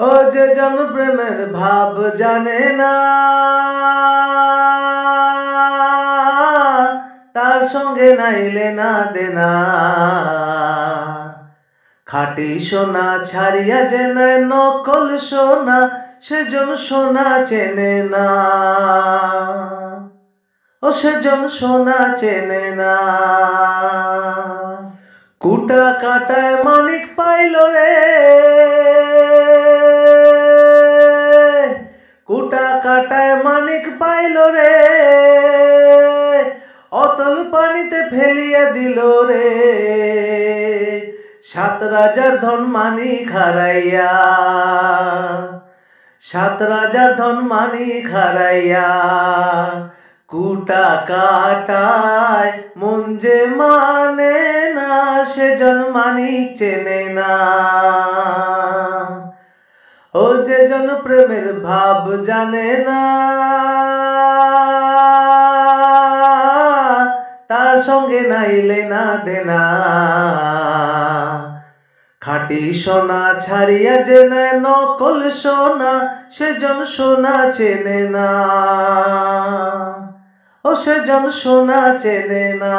ও যে জন প্রেমের ভাব জানে না, তার সঙ্গে নাইলে না দেনা। খাঁটি সোনা ছাড়িয়া জেনে নকল সোনা, সেজন সোনা চেনে না। ও সেজন সোনা চেনে না। কুটা কাটায় মানিক পাইল রে, কুটা কাটায় মানিক পাইল রে, অতল পানিতে ফেলিয়া দিল রে। সাত রাজার ধন মানিক হারাইয়া, সাত রাজার ধন মানিক হারাইয়া, কুটা কাটায় মন যে মানে না, সেজন মানিক চেনে না। ও যে জন প্রেমের ভাব জানে না, তার সঙ্গে নাইলে না দেনা। খাঁটি সোনা ছাড়িয়া জেনে নকল সোনা, সেজন সোনা চেনে না। ও সেজন সোনা চেনে না।